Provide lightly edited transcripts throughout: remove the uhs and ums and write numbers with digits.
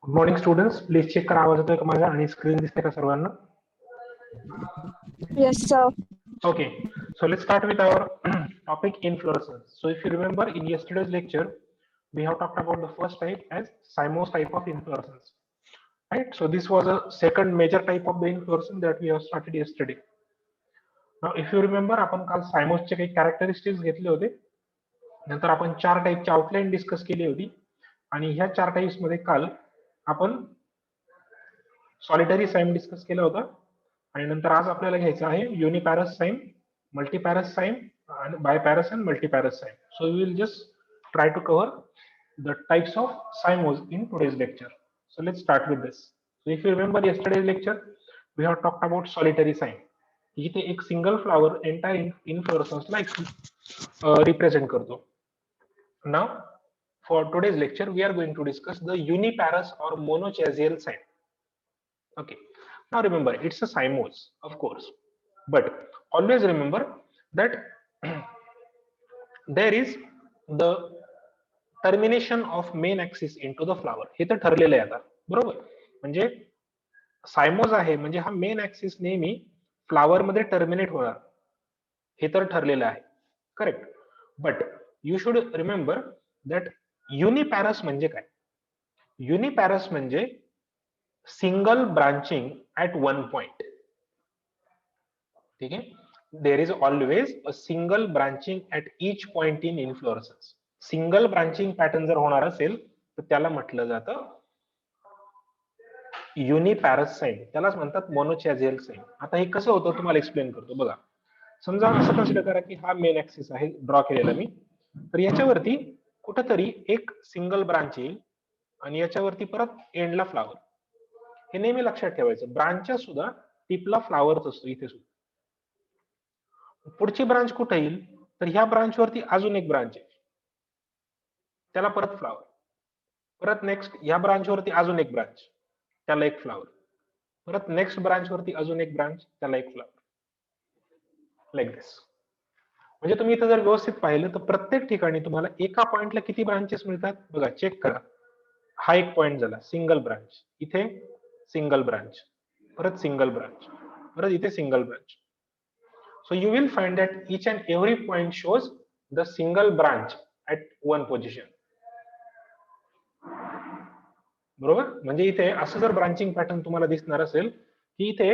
Good morning students, please check करा आवाज येतोय का माझा आणि स्क्रीन दिसते का सर्वांना? Yes, sir. Okay, so let's start with our topic inflorescence. So if you remember in yesterday's lecture, we have talked about the first type as cymose type of inflorescence, right? So this was a second major type of the inflorescence that we have started yesterday. Now if you remember, आपण काल cymose चे काही characteristics घेतले होते. नंतर आपण चार टाईपची आउटलाईन डिस्कस केली होती आणि ह्या चार टाइप्स मध्ये काल आपण सॉलिटरी साइम डिस्कस केलं होतं आणि नंतर आज आपल्याला घ्यायचं आहे युनिपॅरस साइम, मल्टीपॅरस साइम आणि biparous and multiparous cyme. So we will just try to cover the types of cymose in today's lecture. So let's start with this. So if you remember yesterday's lecture we have talked about solitary cyme. जिथे एक single flower entire इन्फ्लोरेसन्सला represent करतो. Now for today's lecture we are going to discuss the uniparous or monochasial cyme. Okay, now remember it's a cymose, of course, but always remember that there is the termination of main axis into the flower. हे तर ठरलेलं आहे आता, बरोबर? म्हणजे सायमोज आहे म्हणजे हा मेन ऍक्सिस नेहमी फ्लावर मध्ये टर्मिनेट होणार, हे तर ठरलेलं आहे, correct? But you should remember that uniparous म्हणजे काय? युनिपॅरस म्हणजे single branching at one point. ठीक आहे, there is always a single branching at each point in inflorescence. Single branching pattern जर होणार असेल तर त्याला म्हटलं जातं युनिपॅरस साइम, त्यालाच म्हणतात मोनोचॅझियल साइम. आता हे कसं होतं तुम्हाला एक्सप्लेन करतो बघा. समजा असं कन्सिडर करा की हा मेन ऍक्सिस आहे ड्रॉ केलेला मी, तर याच्यावरती कुठंतरी एक सिंगल ब्रांच येईल आणि याच्यावरती परत एंडला फ्लावर. हे नेहमी लक्षात ठेवायचं, ब्रांचच्या सुद्धा टिपला फ्लावरच असतो इथे सुद्धा. पुढची ब्रांच कुठे येईल तर ह्या ब्रांच वरती अजून एक ब्रांच आहे, त्याला परत फ्लावर. परत नेक्स्ट ह्या ब्रांच वरती अजून एक ब्रांच, त्याला एक फ्लावर. परत नेक्स्ट ब्रांच वरती अजून एक ब्रांच, त्याला एक फ्लावर. लाईक दिस. म्हणजे तुम्ही इथं जर व्यवस्थित पाहिलं तर प्रत्येक ठिकाणी तुम्हाला एका पॉइंटला किती ब्रांचेस मिळतात बघा, चेक करा. हा एक पॉइंट झाला सिंगल ब्रांच, इथे सिंगल ब्रांच, परत सिंगल ब्रांच, परत इथे single branch. So you will find that each and every point shows the single branch at one position. बरोबर? म्हणजे इथे असं जर ब्रांचिंग पॅटर्न तुम्हाला दिसणार असेल की इथे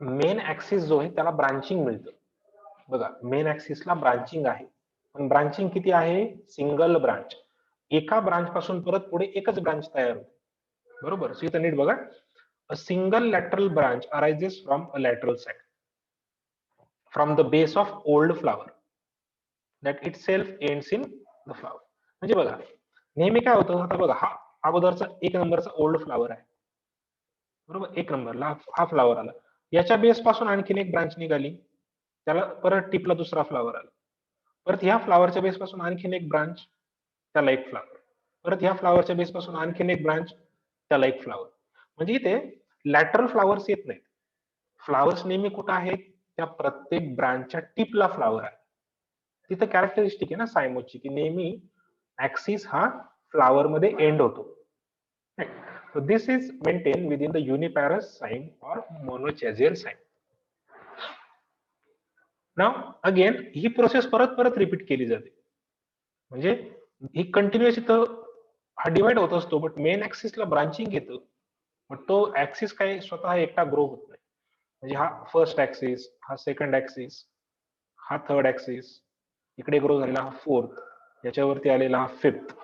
मेन ऍक्सिस जो आहे त्याला ब्रांचिंग मिळतं. बघा, मेन ऍक्सिसला ब्रांचिंग आहे, पण ब्रांचिंग किती आहे? Single branch. एका ब्रांच पासून परत पुढे एकच ब्रांच तयार होते, बरोबर? सो इथं नीट बघा, a single lateral branch arises from a lateral side from the base of old flower that it self ends in the flower. म्हणजे बघा नेहमी काय होतं, आता बघा हा अगोदरचा एक नंबरचा ओल्ड फ्लावर आहे, बरोबर? एक नंबरला हा फ्लावर आला, याच्या बेस पासून आणखीन एक ब्रांच निघाली, त्याला परत टिपला दुसरा फ्लावर आला. परत ह्या फ्लावरच्या बेस पासून आणखीन एक ब्रांच, त्याला एक फ्लावर. परत ह्या फ्लावरच्या बेस पासून आणखीन एक ब्रांच, त्याला एक फ्लावर. म्हणजे इथे लॅटरल फ्लावर्स येत नाहीत. फ्लावर्स नेहमी कुठं आहेत? त्या प्रत्येक ब्रांचच्या टिपला फ्लावर आहे. तिथं कॅरेक्टरिस्टिक आहे ना सायमोची की नेहमी ऍक्सिस हा फ्लावर मध्ये एंड होतो. So this is maintained within the uniparous cyme or monochasial cyme. Now again he process परत परत रिपीट केली जाते. म्हणजे ही कंटिन्युअस इथं हा डिवाइड होत असतो, बट मेन ऍक्सिसला ब्रांचिंग येतं, बट तो ऍक्सिस काय स्वतः एकटा ग्रो होत नाही. म्हणजे हा फर्स्ट ऍक्सिस, हा सेकंड ऍक्सिस, हा थर्ड ऍक्सिस, इकडे ग्रो झालेला हा फोर्थ, याच्यावरती आलेला हा fifth.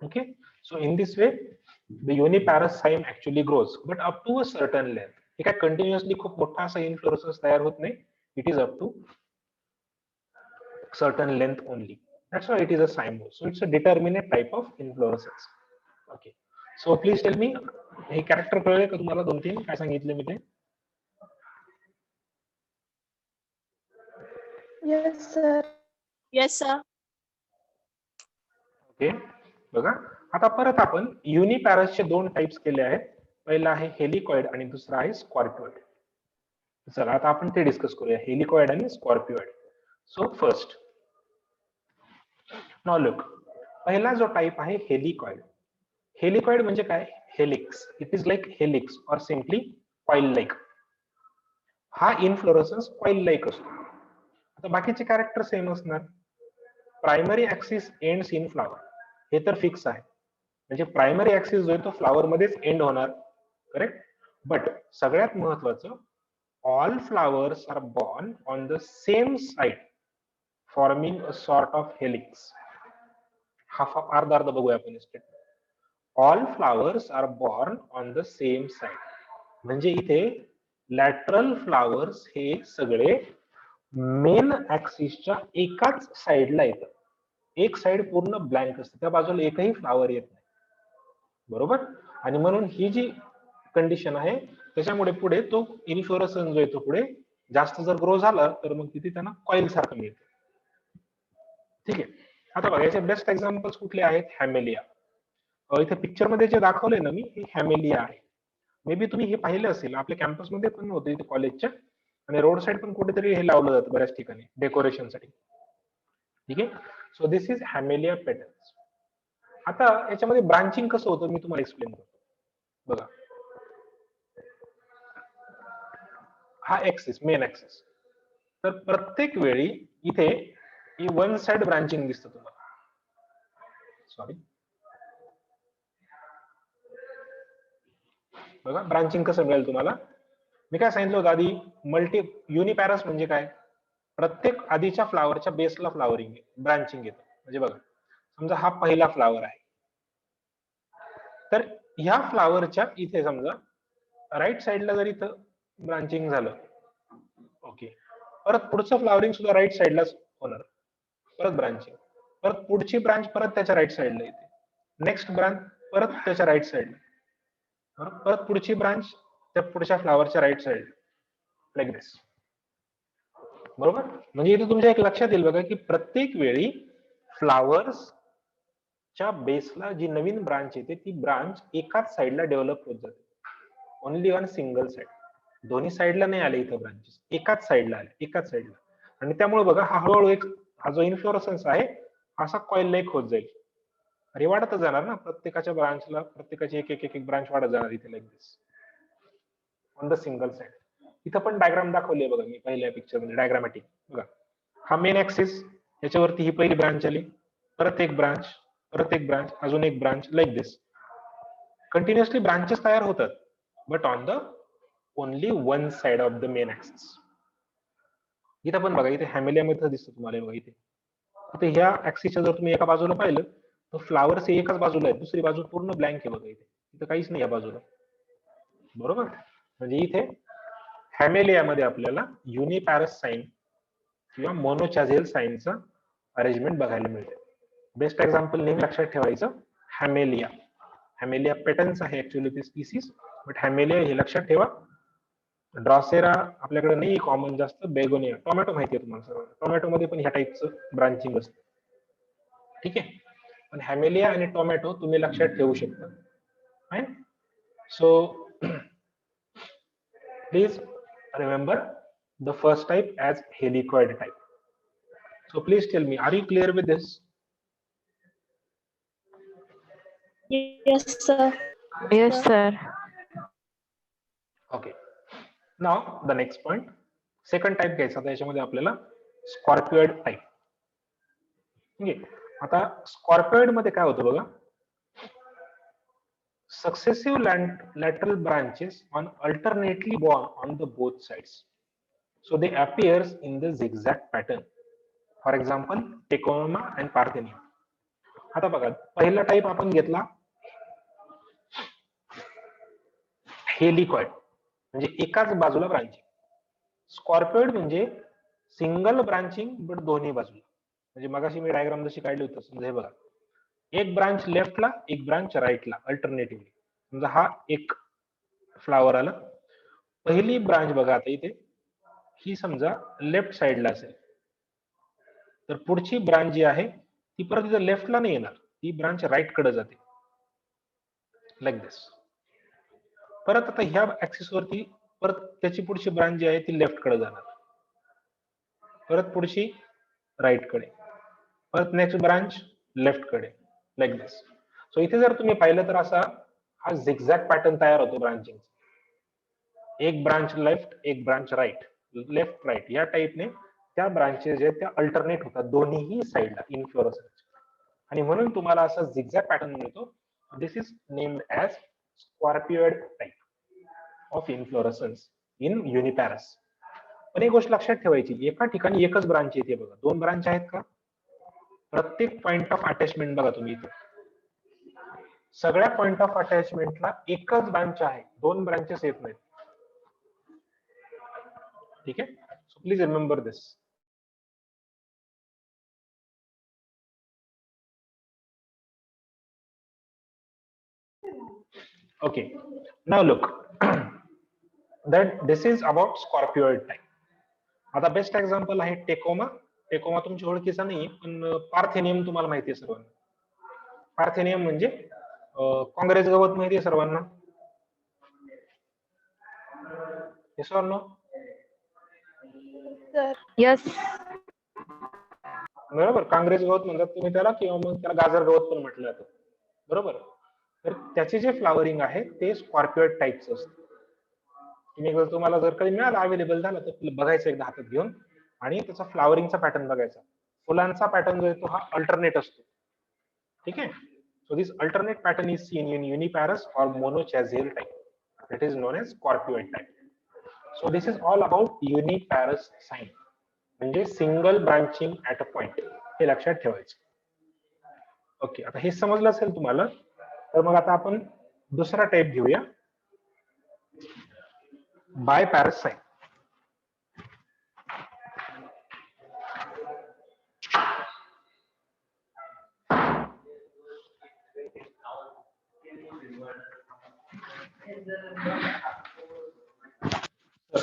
Okay, so in this way the uniparous cyme actually grows, but up to a certain length. हे काय कंटिन्युअसली खूप मोठा असा इन्फ्लोरेसन्स तयार होत नाही. It is up to certain length only. That's why it is a cymose. So it's a determinate type of inflorescence. Okay. So please tell me, हे character कळले का तुम्हाला? दोन तीन काय सांगितले मी ते? Yes, sir. Yes, sir. Okay, बघा आता परत आपण युनिपॅरसचे दोन टाइप्स केले आहेत. पहिला आहे हेलिकॉइड आणि दुसरा आहे स्कॉर्पिओइड. चला आता आपण ते डिस्कस करूया, हेलिकॉइड आणि स्कॉर्पिओइड. सो फर्स्ट नाउ लुक, पहिला जो टाइप आहे हेलिकॉइड, हेलिकॉइड म्हणजे काय? Helix. It is like helix और सिम्पली कॉइल लाईक. हा इन्फ्लोरेसन्स कॉइल लाईक असतो. आता बाकीचे कॅरेक्टर सेम असणार. Primary axis ends in flower, हे तर फिक्स आहे. म्हणजे प्रायमरी ऍक्सिस जो आहे तो फ्लावर मध्येच एंड होणार, करेक्ट. बट सगळ्यात महत्वाचं, all flowers are borne on the same side forming a sort of helix. हा अर्धा अर्धा बघूया आपण statement. All flowers are borne on the same side, म्हणजे इथे लॅटरल फ्लावर्स हे सगळे मेन ऍक्सिसच्या एकाच साइडला येतात. एक साइड पूर्ण ब्लँक असते, त्या बाजूला एकही फ्लावर येत नाही, बरोबर. आणि म्हणून ही जी कंडिशन आहे त्याच्यामुळे पुढे तो इन्फ्लोरेसन्स जो आहे तो पुढे जास्त जर ग्रो झाला तर मग तिथे त्यांना कॉइल सारखं मिळतं. ठीक आहे. आता बघा याचे बेस्ट एक्झाम्पल्स कुठले आहेत? हॅमेलिया. इथे पिक्चर मध्ये जे दाखवले ना मी, हे हॅमेलिया आहे. मे बी तुम्ही हे पाहिलं असेल, आपल्या कॅम्पसमध्ये पण होतं इथे कॉलेजच्या, आणि रोड साईड पण कुठेतरी हे लावलं जातं बऱ्याच ठिकाणी डेकोरेशनसाठी. ठीक आहे. So this is Hamelia petals. आता याच्यामध्ये ब्रांचिंग कसं होतं मी तुम्हाला एक्सप्लेन करतो. बघा, हा ऍक्सिस, मेन ऍक्सिस, तर प्रत्येक वेळी इथे ही वन साइड ब्रांचिंग दिसतं तुम्हाला. सॉरी, बघा ब्रांचिंग कसं मिळेल तुम्हाला. मी काय सांगितलं होतं आधी, मल्टी युनिपॅरस म्हणजे काय? प्रत्येक आधीच्या फ्लावरच्या बेसला फ्लावरिंग ब्रांचिंग येतं. म्हणजे बघा, समजा हा पहिला फ्लावर आहे, तर ह्या फ्लावरच्या इथे समजा राईट साइडला जर इथं ब्रांचिंग झालं, ओके, परत पुढचं फ्लावरिंग सुद्धा राईट साइडलाच होणार, परत ब्रांचिंग, परत पुढची ब्रांच परत त्याच्या राईट साइडला येते, नेक्स्ट ब्रांच परत त्याच्या राईट साइडला, परत पुढची ब्रांच त्या पुढच्या फ्लावरच्या राईट साइड, लाईक दिस, बरोबर. म्हणजे इथे तुमच्या एक लक्षात येईल बघा की प्रत्येक वेळी फ्लावर्स च्या बेसला जी नवीन ब्रांच येते ती ब्रांच एकाच साइडला डेव्हलप होत जाते, ओनली ऑन सिंगल साइड. दोन्ही साइडला नाही आले इथं ब्रांचेस, एकाच साइडला आले, एकाच साइडला. आणि त्यामुळे बघा हा हळूहळू एक, हा जो इन्फ्लोरेसन्स आहे असा कॉइल लाईक होत जाईल. अरे वाढतच जाणार ना, प्रत्येकाच्या ब्रांचला प्रत्येकाची एक एक एक ब्रांच वाढत जाणार इथे, like this on the single side. इथं पण डायग्राम दाखवली बघा मी पहिल्या पिक्चर मध्ये, डायग्रामॅटिक बघा. हा मेन ऍक्सिस, याच्यावरती ही पहिली ब्रांच आली, परत एक ब्रांच, परत एक ब्रांच, अजून एक ब्रांच, लाईक दिस कंटिन्युअसली ब्रांचेस तयार होतात, but on the only one side of the main axis. इथं पण बघा, इथे हॅमेलिया मध्ये दिसतं तुम्हाला बघा, इथे इथे ह्या ऍक्सिसच्या जर तुम्ही एका बाजूला पाहिलं तर फ्लावर्स एकाच बाजूला आहे, दुसरी बाजू पूर्ण ब्लँक आहे बघा, इथे काहीच नाही या बाजूला, बरोबर. म्हणजे इथे हॅमेलिया मध्ये आपल्याला युनिपॅरस साइन किंवा मोनोचॅझियल साइनचं अरेंजमेंट बघायला मिळते. बेस्ट एक्झाम्पल नेहमी लक्षात ठेवायचं, हॅमेलिया. हॅमेलिया पेटन्स आहे ऍक्च्युअली ती स्पीसीज, बट हॅमेलिया हे लक्षात ठेवा. ड्रॉसेरा आपल्याकडे नाही कॉमन जास्त, बेगोनिया, टोमॅटो माहिती आहे तुम्हाला सर्व, टोमॅटो मध्ये पण ह्या टाईपचं ब्रांचिंग असतं, ठीक आहे. पण हॅमेलिया आणि टोमॅटो तुम्ही लक्षात ठेवू शकता. So please remember the first type as helicoid type. So please tell me, are you clear with this? Yes, sir. Yes, sir. Okay. Now the next point, second type घ्यायचा आता याच्यामध्ये आपल्याला, स्कॉर्पियोइड टाइप. ठीक आहे. आता scorpioid मध्ये काय होतं बघा, successive lateral branches on alternately born on the both sides, so they appears in the zigzag pattern. For example, Tecoma and Parthenia. आता बघा, पहिला टाइप आपण घेतला हेलिकॉइड, म्हणजे एकाच बाजूला ब्रांचिंग. स्कॉर्पियोइड म्हणजे सिंगल ब्रांचिंग बट दोन्ही बाजूला. म्हणजे मगाशी मी डायग्राम जशी काढली होती, समजा हे बघा, एक ब्रांच लेफ्टला, एक ब्रांच राईटला, अल्टरनेटिव्हली. समजा हा एक फ्लावर आला, पहिली ब्रांच बघा आता इथे, ही समजा लेफ्ट साइडला असेल, तर पुढची ब्रांच जी आहे ती परत इथं लेफ्टला नाही येणार, ती ब्रांच राईट कडे जाते, लाईक दिस. परत आता ह्या ऍक्सिस वरती परत त्याची पुढची ब्रांच जी आहे ती लेफ्ट कडे जाणार, परत पुढची राईट कडे, परत नेक्स्ट ब्रांच लेफ्ट कडे, लाईक दिस. सो इथे जर तुम्ही पाहिलं तर असा हा झिगझॅग पॅटर्न तयार होतो ब्रांचिंग. एक ब्रांच लेफ्ट, एक ब्रांच राईट, लेफ्ट राईट या टाईपने त्या ब्रांचेस जे त्या अल्टरनेट होतात दोन्हीही साईडला इन्फ्लोरसन्स, आणि म्हणून तुम्हाला असा झिगझॅग पॅटर्न मिळतो. This is named as scorpioid type of inflorescence in uniparous. पण एक गोष्ट लक्षात ठेवायची, एका ठिकाणी एकच ब्रांच येते बघा. दोन ब्रांच आहेत का? प्रत्येक पॉइंट ऑफ अटॅचमेंट बघा तुम्ही इथे, सगळ्या पॉइंट ऑफ अटॅचमेंटला एकच ब्रांच आहे, दोन ब्रांचेस येत नाहीत. ठीक आहे, so please remember this. Okay, now look that this is about Scorpioid type. आता बेस्ट एक्झाम्पल आहे टेकोमा. टेकोमा तुमच्या ओळखीचा नाही, पण पार्थेनियम तुम्हाला माहिती आहे सर्वांना. पार्थेनियम म्हणजे काँग्रेस गवत माहिती आहे सर्वांना. Yes or no? यस. बरोबर, काँग्रेस गवत म्हणतात तुम्ही त्याला, किंवा मग त्याला गाजर गवत पण म्हटलं जातं. बरोबर, तर त्याचे जे फ्लावरिंग आहे ते स्कॉर्पियोइड टाईपचं असतं. तुम्हाला जर काही मिळालं, अवेलेबल झालं, तर बघायचं एकदा हातात घेऊन आणि त्याचा फ्लावरिंगचा पॅटर्न बघायचा. फुलांचा पॅटर्न जो आहे तो हा अल्टरनेट असतो. ठीक आहे, so this alternate pattern is seen in uniparous और monochasial type. It is known as scorpioid type. So this is all about uniparous cyme, म्हणजे single branching at a point, हे लक्षात ठेवायचं. ओके, आता हे समजलं असेल तुम्हाला, तर मग आता आपण दुसरा टाइप घेऊया, बायपॅरस साइन.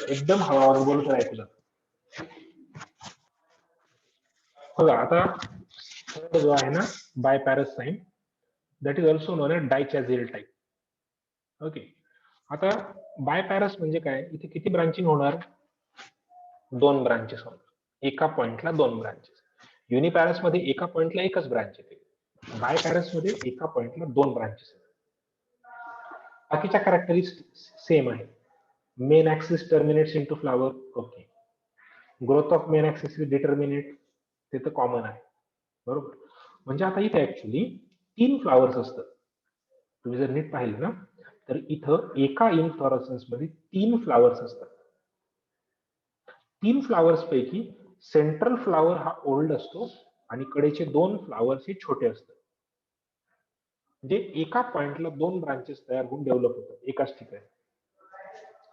एकदम हळूहळू बोलत राहायचं तुला. बघा आता जो आहे ना biparous cyme, that is also known as dichasial type. Okay, आता बायपॅरस म्हणजे काय, इथे किती ब्रांचिंग होणार? दोन ब्रांचेस होणार, एका पॉइंटला दोन ब्रांचेस. युनिपॅरस मध्ये एका पॉइंटला एकच ब्रांच येते, बायपॅरस मध्ये एका पॉइंटला दोन ब्रांचेस. बाकीच्या कॅरेक्टरिस्टिक सेम आहे. Main axis terminates into flower. Okay, growth of main axis is determinate, ते तर कॉमन आहे. बरोबर, म्हणजे आता इथे ऍक्च्युली तीन फ्लावर्स असतात. तुम्ही जर नीट पाहिलं ना, तर इथं एका इन्फ्लोरसन्स मध्ये तीन फ्लावर्स असतात. तीन फ्लावर्स पैकी सेंट्रल फ्लावर हा ओल्ड असतो आणि कडेचे दोन फ्लावर्स हे छोटे असतात. म्हणजे एका पॉइंटला दोन ब्रांचेस तयार होऊन डेव्हलप होतात एकाच ठिकाणी.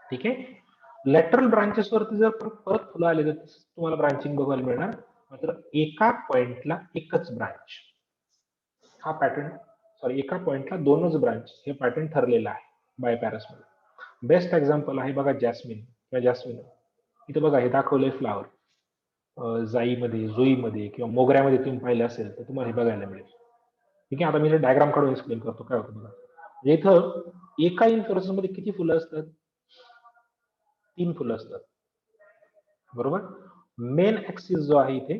ठीक आहे, लॅटरल ब्रांचेस वरती जर परत फुलं आले तर तुम्हाला ब्रांचिंग बघायला मिळणार, मात्र एका पॉइंटला एकच ब्रांच हा पॅटर्न, सॉरी एका पॉइंटला दोनच ब्रांच हे पॅटर्न ठरलेलं आहे बायपॅरस मध्ये. बेस्ट एक्झाम्पल आहे बघा जॅस्मिन किंवा जॅस्मिन. इथे बघा हे दाखवलंय फ्लावर, जाईमध्ये, जुईमध्ये किंवा मोगऱ्यामध्ये तुम्ही पाहिलं असेल तर तुम्हाला हे बघायला मिळेल. ठीक आहे, आता मी डायग्राम काढून एक्सप्लेन करतो काय होतं बघा. इथं एका इन्फ्लोरसन्स मध्ये किती फुलं असतात? तीन फुलं असतात. बरोबर, मेन ऍक्सिस जो आहे इथे,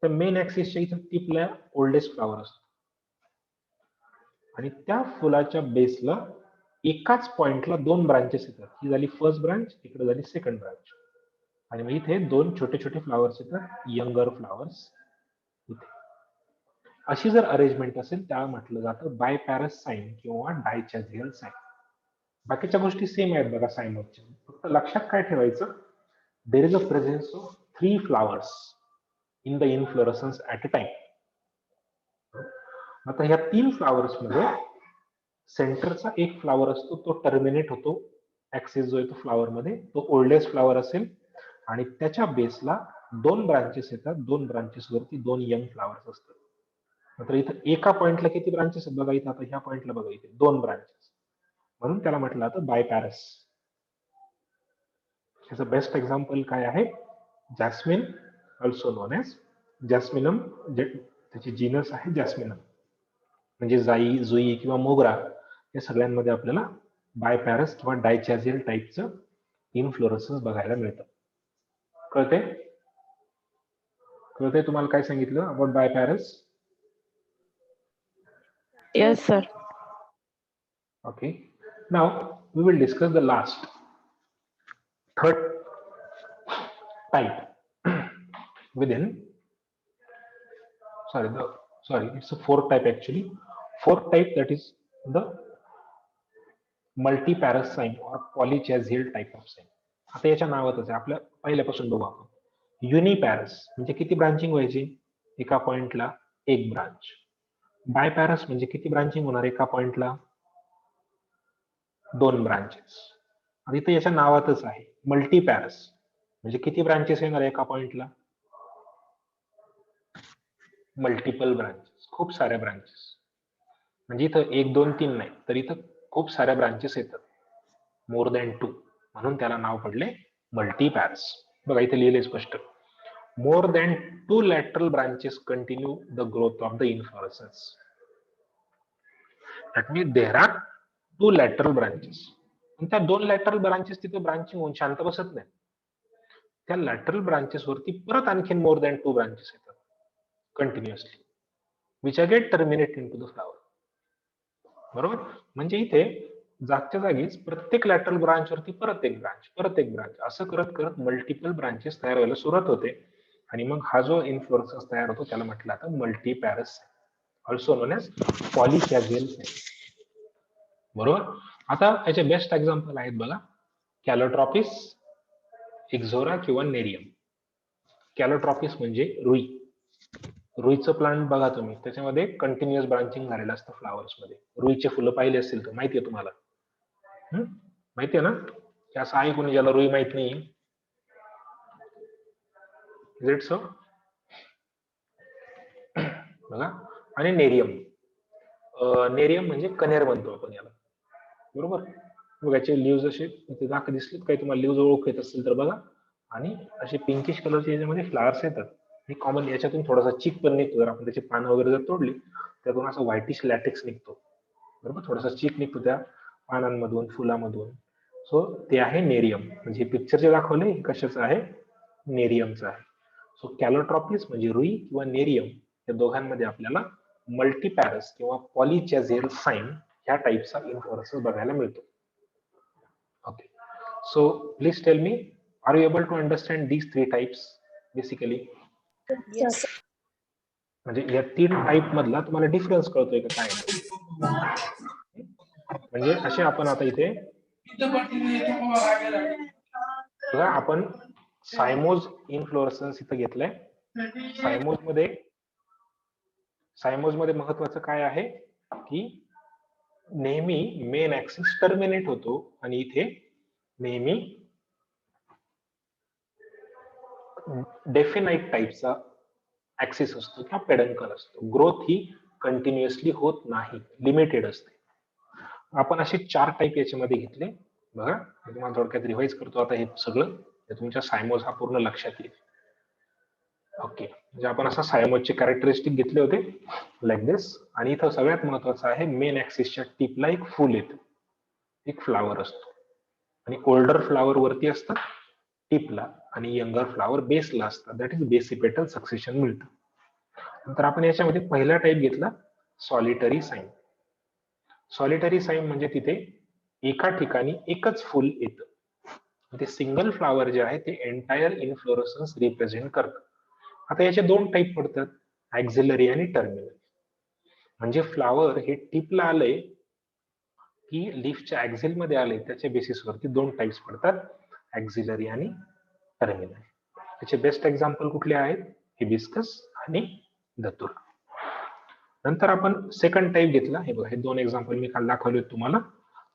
त्या मेन ऍक्सिसच्या इथे टिपला ओल्डेस्ट फ्लावर असतो आणि त्या फुलाच्या बेसला एकाच पॉइंटला दोन ब्रांचेस येतात. ही झाली फर्स्ट ब्रांच, इकडे झाली सेकंड ब्रांच, आणि मग इथे दोन छोटे छोटे फ्लावर्स येतात, यंगर फ्लावर्स इथे. अशी जर अरेंजमेंट असेल त्याला म्हटलं जातं बायपॅरस साइन किंवा डायचॅझियल साइन. बाकीच्या गोष्टी सेम आहेत बघा साइन वरच्या, फक्त लक्षात काय ठेवायचं, there is a presence of 3 flowers in the inflorescence at a time. आता ह्या तीन फ्लावर्स मध्ये सेंटरचा एक फ्लावर असतो, तो टर्मिनेट होतो ऍक्सिस जो आहे तो फ्लावर मध्ये, तो ओल्डेस्ट फ्लावर असेल आणि त्याच्या बेसला दोन ब्रांचेस येतात, दोन ब्रांचेस वरती दोन यंग फ्लावर्स असतात. मात्र इथं एका पॉइंटला किती ब्रांचेस आहेत बघा, इथं आता ह्या पॉइंटला बघा इथे दोन ब्रांचेस, म्हणून त्याला म्हटलं जातं बायपॅरस. ह्याचं बेस्ट एक्झाम्पल काय आहे? जॅस्मिन, ऑल्सो नोन एज जॅस्मिनम, त्याची जीनस आहे जॅस्मिनम, म्हणजे जाई, जुई किंवा मोगरा या सगळ्यांमध्ये आपल्याला बायपॅरस किंवा डायचॅझियल टाईपचं इन्फ्लोरसन्स बघायला मिळतं. कळते? कळते तुम्हाला काय सांगितलं about बायपॅरस? Yes, sir. Okay. Now we will discuss the third type within. It's a fourth type actually. Fourth type, that is the multiparous sign or polychazial type of sign. आता याच्या नावातच आहे, आपल्या पहिल्यापासून बघू आपण. युनिपॅरस म्हणजे किती ब्रांचिंग व्हायची? एका पॉइंटला एक ब्रांच. बायपॅरस म्हणजे किती ब्रांचिंग होणार एका पॉइंटला? दोन ब्रांचेस. आणि इथे याच्या नावातच आहे मल्टीपॅरस म्हणजे किती ब्रांचेस येणार एका पॉइंटला? मल्टिपल ब्रांचेस, खूप साऱ्या ब्रांचेस. म्हणजे इथं 1 2 3 नाही, तर इथं खूप साऱ्या ब्रांचेस येतात, मोर दॅन 2, म्हणून त्याला नाव पडले मल्टीपॅरस. बघा इथे लिहिले स्पष्ट, मोर than 2 lateral branches continue the growth of the inflorescence. That means there are 2 lateral branches. त्या 2 लॅटरल ब्रांचेस तिथे ब्रांचिंग होऊन शांत बसत नाही. त्या लॅटरल ब्रांचेस वरती परत आणखीन मोर दॅन 2 ब्रांचेस येतात continuously, which again terminate into the flower. बरोबर. म्हणजे इथे जागच्या जागीच प्रत्येक लॅटरल ब्रांच वरती परत एक ब्रांच असं करत करत मल्टिपल ब्रांचेस तयार व्हायला सुरुवात होते. आणि मग हा जो इन्फ्लोरेसन्स तयार होतो त्याला म्हटलं आता मल्टीपॅरस, ऑल्सो नोन एज पॉलीकॅझियल. बरोबर. आता याचे बेस्ट एक्झाम्पल आहेत बघा, कॅलोट्रॉपिस, एक्झोरा किंवा नेरियम. कॅलोट्रॉपिस म्हणजे रुई. रुईचं प्लांट बघा तुम्ही, त्याच्यामध्ये कंटिन्युअस ब्रांचिंग झालेलं असतं फ्लावर्स मध्ये. रुईचे फुलं पाहिले असतील तर माहितीये तुम्हाला, माहितीये ना? की असं आहे कोणी ज्याला रुई माहित नाही? Is it so? बघा. आणि नेरियम, नेरियम म्हणजे कनेर म्हणतो आपण याला. बरोबर. बघा याचे लिव्ज असे दाखव दिसलेत काही तुम्हाला, लिव्ज ओळख येत असतील तर बघा. आणि असे पिंकिश कलरचे याच्यामध्ये फ्लावर्स येतात. हे कॉमन. याच्यातून थोडासा चिक पण निघतो, जर आपण त्याची पानं वगैरे जर तोडली त्यातून असं व्हाईटिश लॅटेक्स निघतो. बरोबर. थोडासा चिक निघतो त्या पानांमधून, फुलामधून. सो ते आहे नेरियम. म्हणजे पिक्चर जे दाखवले कशाचं आहे? नेरियमचं आहे. सो कॅलोट्रॉपिस म्हणजे रुई किंवा नेरियम, या दोघांमध्ये आपल्याला मल्टीपॅरस किंवा पॉलीचॅझियल साइन ह्या टाईपचा इन्फ्लोरेसन्स बघायला मिळतो. Okay. So please tell me, are you able to understand these 3 types basically? Yes. म्हणजे या 3 टाइप मधला तुम्हाला डिफरन्स कळतोय का काय? म्हणजे असे आपण आता इथे बघा, आपण सायमोज इन्फ्लोरेसन्स इथं घेतलंय. सायमोज मध्ये महत्वाचं काय आहे की नेहमी मेन ऍक्सिस टर्मिनेट होतो आणि इथे नेहमी डेफिनाइट टाइपचा ऍक्सिस असतो किंवा पेडंकल असतो. ग्रोथ ही कंटिन्युअसली होत नाही, लिमिटेड असते. आपण असे 4 टाइप याच्यामध्ये घेतले. बघा मी तुम्हाला थोडक्यात रिवाइज करतो आता हे सगळं, तुमच्या सायमोज हा पूर्ण लक्षात येईल. ओके. म्हणजे आपण असा सायमोजचे कॅरेक्टरिस्टिक घेतले होते लाईक दिस. आणि इथं सगळ्यात महत्वाचं आहे, मेन ऍक्सिसच्या टिपला एक फुल येतं, एक फ्लावर असतो. आणि ओल्डर फ्लावर वरती असतात टिपला आणि यंगर फ्लावर बेसला असतात. दॅट इज बेसिपेटल सक्सेशन मिळतं. नंतर आपण याच्यामध्ये पहिला टाइप घेतला सॉलिटरी साइन. सॉलिटरी साइन म्हणजे तिथे एका ठिकाणी एकच फुल येतं. ते सिंगल फ्लावर जे आहे ते एंटायर इन्फ्लोरेसन्स रिप्रेझेंट करतं. आता याचे 2 टाइप पडतात, ऍक्झिलरी आणि टर्मिनल. म्हणजे फ्लावर हे टिपला आलंय की लीफच्या ऍक्झिल मध्ये आले, त्याच्या बेसिसवरती 2 टाइप्स पडतात, ऍक्झिलरी आणि टर्मिनल. त्याचे बेस्ट एक्झाम्पल कुठले आहेत? हिबिस्कस आणि धतुरा. नंतर आपण सेकंड टाइप घेतला, हे बघा हे 2 एक्झाम्पल मी काल दाखवले तुम्हाला.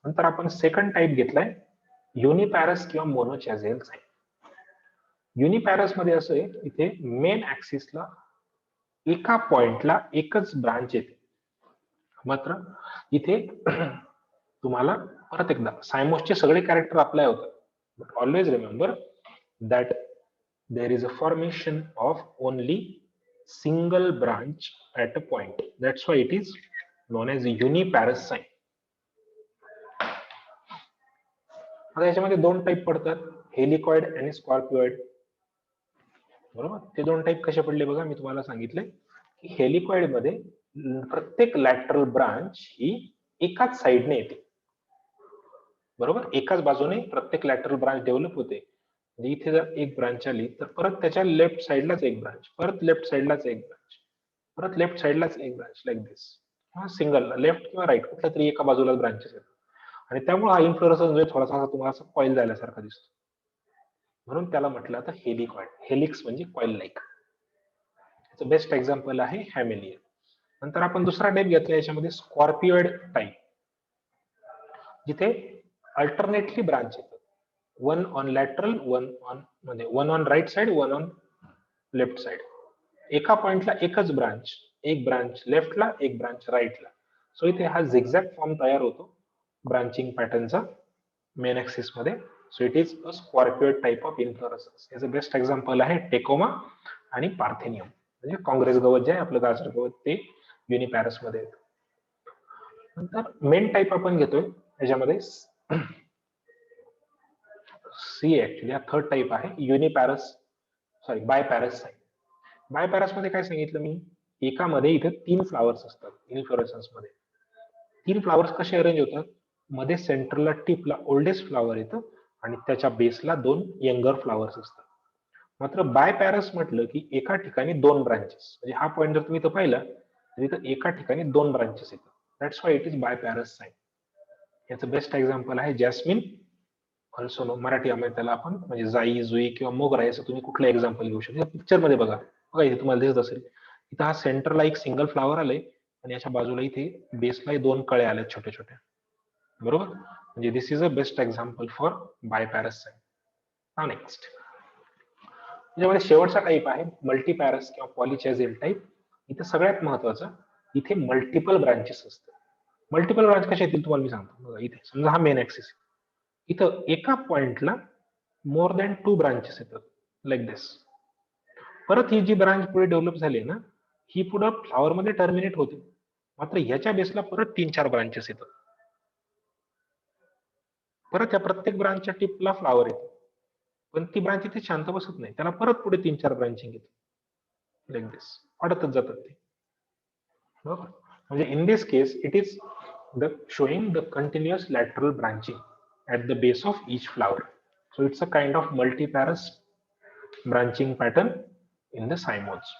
नंतर आपण सेकंड टाइप घेतलाय युनिपॅरस किंवा मोनोचॅझियल साइन. युनिपॅरस मध्ये असं आहे, इथे मेन ऍक्सिसला एका पॉइंटला एकच ब्रांच येते. मात्र इथे तुम्हाला परत एकदा सायमोसचे सगळे कॅरेक्टर अप्लाय होतात. But always remember that there is a formation of only single branch at a point. That's why it is known as uniparous sign. आता याच्यामध्ये 2 टाइप पडतात, हेलिकॉइड आणि स्कॉर्पिओइड. बरोबर. ते 2 टाइप कसे पडले बघा, मी तुम्हाला सांगितले की हेलिकॉइड मध्ये प्रत्येक लॅटरल ब्रांच ही एकाच साइडने येते, बरोबर, एकाच बाजूने प्रत्येक लॅटरल ब्रांच डेव्हलप होते. म्हणजे इथे जर एक ब्रांच आली तर परत त्याच्या लेफ्ट साइडलाच एक ब्रांच, परत लेफ्ट साइडलाच एक ब्रांच, परत लेफ्ट साइडलाच एक ब्रांच, लाईक दिस. हा सिंगल लेफ्ट किंवा राईट कुठल्या तरी एका बाजूला ब्रांचेस येतात. आणि त्यामुळे हा इन्फ्लोरेसन्स म्हणजे थोडासा तुम्हाला असं कॉईल झाल्यासारखा दिसतो, म्हणून त्याला म्हटलं आता हेलिकॉइड. हेलिक्स म्हणजे कॉईल लाईक. याचं बेस्ट एक्झाम्पल आहे हॅमिलियन. नंतर आपण दुसरा टाईप घेतला याच्यामध्ये स्कॉर्पिओइड टाईप, जिथे अल्टरनेटली ब्रांच येतात, one on lateral, one on right side, one on left side. एका पॉइंटला एकच ब्रांच, एक ब्रांच लेफ्टला, एक ब्रांच राईटला. सो इथे हा झिगझॅग फॉर्म तयार होतो ब्रांचिंग पॅटर्नचा मेन ऍक्सिस मध्ये. So it is a scorpioid type of inflorescence. याचं बेस्ट एक्झाम्पल आहे टेकोमा आणि पार्थेनियम. म्हणजे काँग्रेस गवत जे आहे आपलं गाजर गवत, ते युनिपॅरस मध्ये येतं. नंतर मेन टाइप आपण घेतोय याच्यामध्ये सी, ऍक्च्युली हा थर्ड टाइप आहे युनिपॅरस, सॉरी बायपॅरस. बायपॅरस मध्ये काय सांगितलं मी, एकामध्ये इथे 3 फ्लावर्स असतात इन्फ्लोरेसन्स मध्ये. 3 फ्लावर्स कसे अरेंज होतात, मध्ये सेंटरला टिपला ओल्डेस्ट फ्लावर येतं आणि त्याच्या बेसला 2 यंगर फ्लावर्स असतात. मात्र बायपॅरस म्हटलं की एका ठिकाणी 2 ब्रांचेस, म्हणजे हा पॉईंट जर तुम्ही इथं पाहिला तर इथं एका ठिकाणी 2 ब्रांचेस येतात. That's why it is biparous cyme. याचं बेस्ट एक्झाम्पल आहे जॅस्मिन, ऑल्सो मराठीमध्ये त्याला आपण म्हणजे जाई, जुई किंवा मोगरा, याचं तुम्ही कुठलं एक्झाम्पल घेऊ शकता. पिक्चर मध्ये बघा, इथे तुम्हाला दिसत असेल, इथं हा सेंटरला एक सिंगल फ्लावर आलंय आणि याच्या बाजूला इथे बेसला 2 कळे आले छोटे छोटे, बरोबर. म्हणजे this is a best example for biparous cyme. Next त्याच्यामध्ये शेवटचा टाईप आहे मल्टीपॅरस किंवा पॉलीचॅझियल टाईप. इथे सगळ्यात महत्वाचं, इथे मल्टिपल ब्रांचेस असतात. मल्टिपल ब्रांच कशा येतील तुम्हाला मी सांगतो. बघा इथे समजा हा मेन ऍक्सिस, इथं एका पॉइंटला मोर दॅन 2 ब्रांचेस येतात, लाईक दिस. परत ही जी ब्रांच पुढे डेव्हलप झाली ना, ही पुढे फ्लॉवर मध्ये टर्मिनेट होते, मात्र ह्याच्या बेसला परत 3-4 ब्रांचेस येतात. परत या प्रत्येक ब्रांचच्या टिपला फ्लॉवर येतो, पण ती ब्रांच इथे शांत बसत नाही, त्याला परत पुढे 3-4 ब्रांचिंग येते, लाईक दिस, वाढतच जातात ते, बरोबर. म्हणजे in this case it is the showing the continuous lateral branching at the base of each flower. So it's a kind of multiparous branching pattern in the cymodes.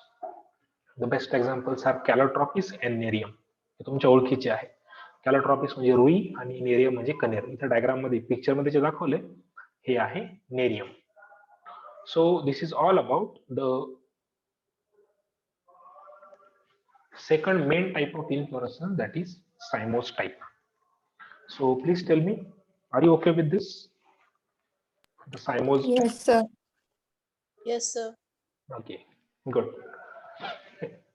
The best examples are Calotropis and Nerium. हे तुमच्या ओळखीचे आहे. Calotropis म्हणजे रुई आणि nerium म्हणजे कनेर. इथे diagram मध्ये पिक्चर मध्ये जे दाखवले हे आहे nerium. So this is all about the second main type of inflorescence, that is cymose type. So please tell me, are you okay with this? The cymose. Yes, sir. Yes, sir. Okay, good.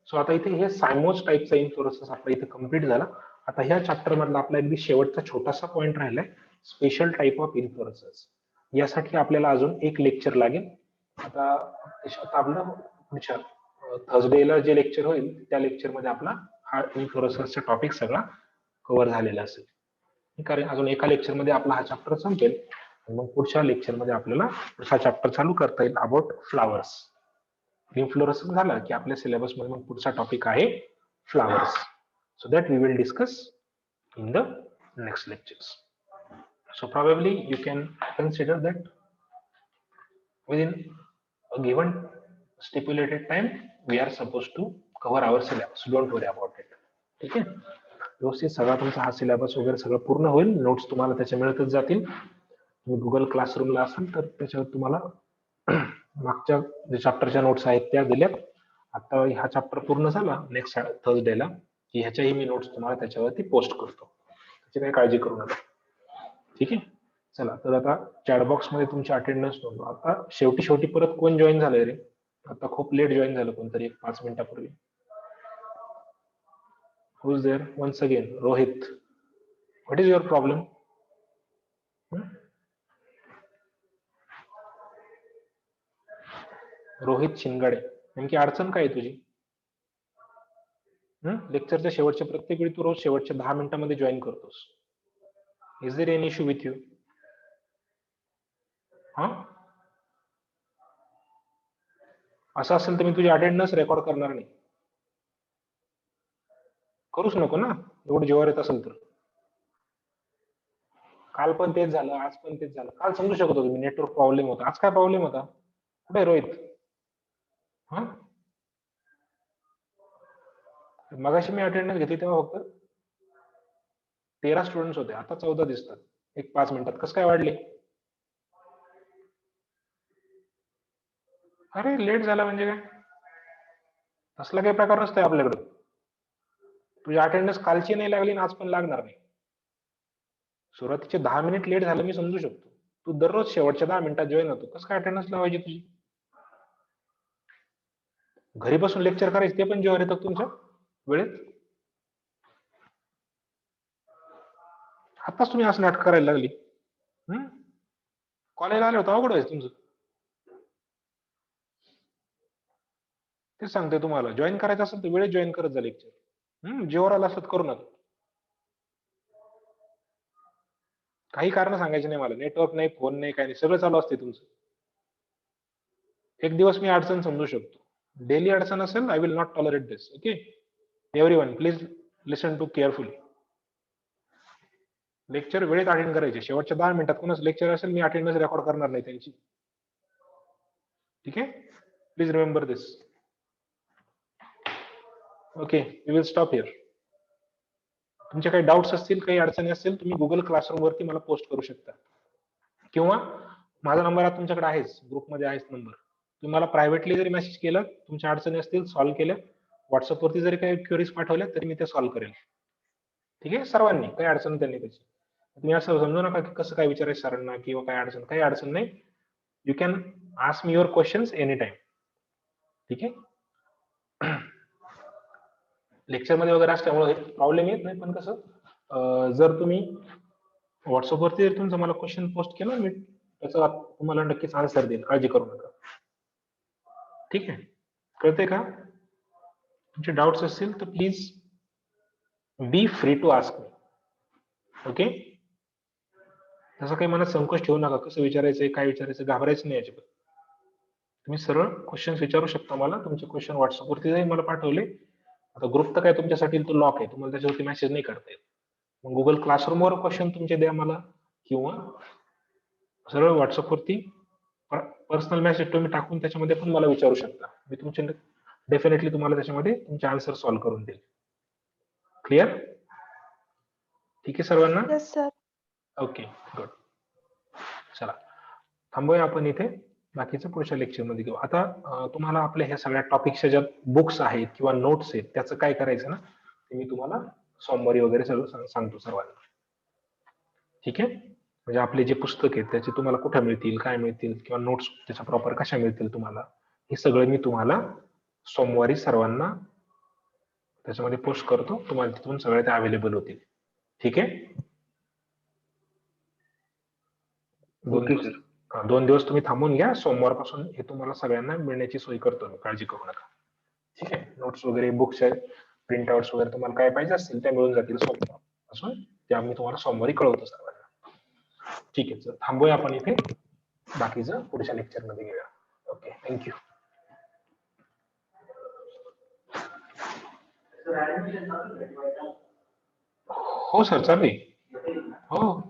So आता इथे हे सायमोस टाईपचा inflorescence आपला इथे complete झाला. आता ह्या chapter मधला आपला अगदी शेवटचा छोटासा पॉइंट राहिलाय, स्पेशल टाईप ऑफ इन्फ्लोरेसन्स. यासाठी आपल्याला अजून एक लेक्चर लागेल. आता आपलं पुढच्या थर्सडेला जे लेक्चर होईल त्या लेक्चर मध्ये आपला हा इन्फ्लोरेसन्सचा टॉपिक सगळा कव्हर झालेला असेल. कारण अजून एका लेक्चर मध्ये आपला हा चॅप्टर संपेल आणि मग पुढच्या लेक्चर मध्ये आपल्याला हा चॅप्टर चालू करता येईल अबाउट फ्लावर्स. इन्फ्लोरेसन्स झाला की आपल्या सिलेबस मध्ये मग पुढचा टॉपिक आहे flowers. So that we will discuss in the next lectures. So probably you can consider that within a given stipulated time we are supposed to cover our syllabus. Don't worry about it. ठीक आहे, व्यवस्थित सगळा तुमचा हा syllabus वगैरे सगळं पूर्ण होईल. नोट्स तुम्हाला त्याच्या मिळतच जातील. तुम्ही गुगल क्लासरूमला असाल तर त्याच्यावर तुम्हाला मागच्या जे चॅप्टरच्या नोट्स आहेत त्या दिल्यात. आता हा चॅप्टर पूर्ण झाला नेक्स्ट थर्सडेला की ह्याच्याही मी नोट्स तुम्हाला त्याच्यावरती पोस्ट करतो, त्याची काही काळजी करू नका. ठीक आहे, चला तर आता चॅट बॉक्स मध्ये तुमची अटेंडन्स नोंदवा. आता शेवटी परत कोण जॉईन झालंय रे? आता खूप लेट जॉईन झालं कोणतरी 5 मिनिटापूर्वी. Who is there once again? Rohit. What is your problem? Rohit शिंगाडे, नेमकी अडचण काय आहे तुझी? लेक्चरच्या शेवटच्या प्रत्येक वेळी तू रोज शेवटच्या 10 मिनिटांमध्ये जॉईन करतोस. Is there any issue with you? हा, असं असेल तर मी तुझी अटेंडन्स रेकॉर्ड करणार नाही. करूच नको ना, एवढं जीवावर येत असेल तर. काल पण तेच झालं, आज पण तेच झालं. काल समजू शकतो तुम्ही नेटवर्क प्रॉब्लेम होता. आज काय प्रॉब्लेम होता? कुठे आहे रोहित? हा, मगाशी मी अटेंडन्स घेतली तेव्हा फक्त 13 स्टुडंट्स होते, आता 14 दिसतात. एक 5 मिनिटात कसं काय वाढले? अरे लेट झाला म्हणजे काय? असला काही प्रकार नसतोय आपल्याकडे. तुझी अटेंडन्स कालची नाही लागली आणि आज पण लागणार नाही. सुरुवातीचे 10 मिनिट लेट झालं मी समजू शकतो. तू दररोज शेवटच्या 10 मिनिटात जॉईन होतो, कसं काय अटेंडन्स लावायची तुझी? घरी बसून लेक्चर करायचे ते पण जेव्हा येतात तुमच्या वेळेत. आताच तुम्ही असं नाटक करायला लागली. कॉलेजला आले होतं अवघड व्हायचं तुमचं. तेच सांगते तुम्हाला, जॉईन करायचं असेल तर वेळेत जॉईन करत जा लेक्चर. जेव्हा आला असत करू नका. काही कारण सांगायचे नाही मला, नेटवर्क नाही, फोन नाही, काय नाही, सगळं चालू असते तुमचं. एक दिवस मी अडचण समजू शकतो, डेली अडचण असेल I will not tolerate this. Okay everyone, please listen to carefully. Lecture वेळेत अटेंड करायचे. शेवटच्या 10 मिनिटात कोणाचं लेक्चर असेल मी अटेंडन्स रेकॉर्ड करणार नाही त्यांची. ठीक आहे, please remember this. Okay, we will stop here. तुमचे काही डाऊट्स असतील, काही अडचणी असतील, तुम्ही गुगल क्लासरूम वरती मला पोस्ट करू शकता, किंवा माझा नंबर आता तुमच्याकडे आहेच, ग्रुपमध्ये आहेच नंबर. तुम्ही मला प्रायव्हेटली जरी मेसेज केलं, तुमच्या अडचणी असतील सॉल्व्ह केल्या, व्हॉट्सअपवरती जरी काही क्वेरीज पाठवल्या तरी मी ते सॉल्व्ह करेल. ठीक आहे, सर्वांनी काही अडचण त्यांनी त्याची. तुम्ही असं समजू नका की कसं काय विचारायचं सरांना किंवा काय अडचण, काही अडचण नाही. You can ask me your questions any time. ठीक आहे, लेक्चरमध्ये वगैरे असल्यामुळे प्रॉब्लेम येत नाही, पण कसं जर तुम्ही व्हॉट्सअपवरती जर तुमचा मला क्वेश्चन पोस्ट केला, मी त्याचा तुम्हाला नक्कीच आन्सर देईल, काळजी करू नका. ठीक आहे, कळतंय का? तुमचे डाऊट्स असतील तर please be free to ask me. Okay, तसं काही मनात संकोच ठेवू नका, कसं विचारायचं, काय विचारायचं, घाबरायचं नाही अजिबात. तुम्ही सरळ क्वेश्चन विचारू शकता मला. तुमचे क्वेश्चन व्हॉट्सअपवरती जरी मला पाठवले, आता ग्रुप तर काय तुमच्यासाठी तो लॉक आहे, तुम्हाला त्याच्यावरती मेसेज नाही करता येत. मग गुगल क्लासरूमवर क्वेश्चन तुमचे द्या मला, किंवा सरळ व्हॉट्सअपवरती पर्सनल मेसेज तुम्ही टाकून त्याच्यामध्ये पण मला विचारू शकता. मी तुमचे डेफिनेटली तुम्हाला त्याच्यामध्ये तुमचे आन्सर सॉल्व्ह करून देईल. क्लिअर? ठीक आहे सर्वांना? Yes sir. Okay good. चला थांबूया आपण इथे, बाकीचं पुढच्या लेक्चरमध्ये घेऊ. आता तुम्हाला आपल्या ह्या सगळ्या टॉपिकच्या ज्या बुक्स आहेत किंवा नोट्स आहेत त्याचं काय करायचं ना, ते मी तुम्हाला सोमवारी वगैरे सगळं सांगतो सर्वांना. ठीक आहे, म्हणजे आपले जे पुस्तक आहेत त्याचे तुम्हाला कुठे मिळतील, काय मिळतील, किंवा नोट्स त्याच्या प्रॉपर कशा मिळतील तुम्हाला, हे सगळं मी तुम्हाला सोमवारी सर्वांना त्याच्यामध्ये पोस्ट करतो. तुम्हाला तिथून सगळे ते अवेलेबल होतील. ठीक आहे, 2 दिवस तुम्ही थांबून घ्या. सोमवारपासून हे तुम्हाला सगळ्यांना मिळण्याची सोय करतो मी, काळजी करू नका. ठीक आहे, नोट्स वगैरे, बुक्स आहेत, प्रिंट आउट्स वगैरे तुम्हाला काय पाहिजे असतील त्या मिळून जातील सोमवारपासून. ते आम्ही तुम्हाला सोमवारी कळवतो सर्वांना. ठीक आहे, थांबूया आपण इथे, बाकीचं पुढच्या लेक्चरमध्ये घेऊया. Okay, thank you. हो सर, चालेल. हो.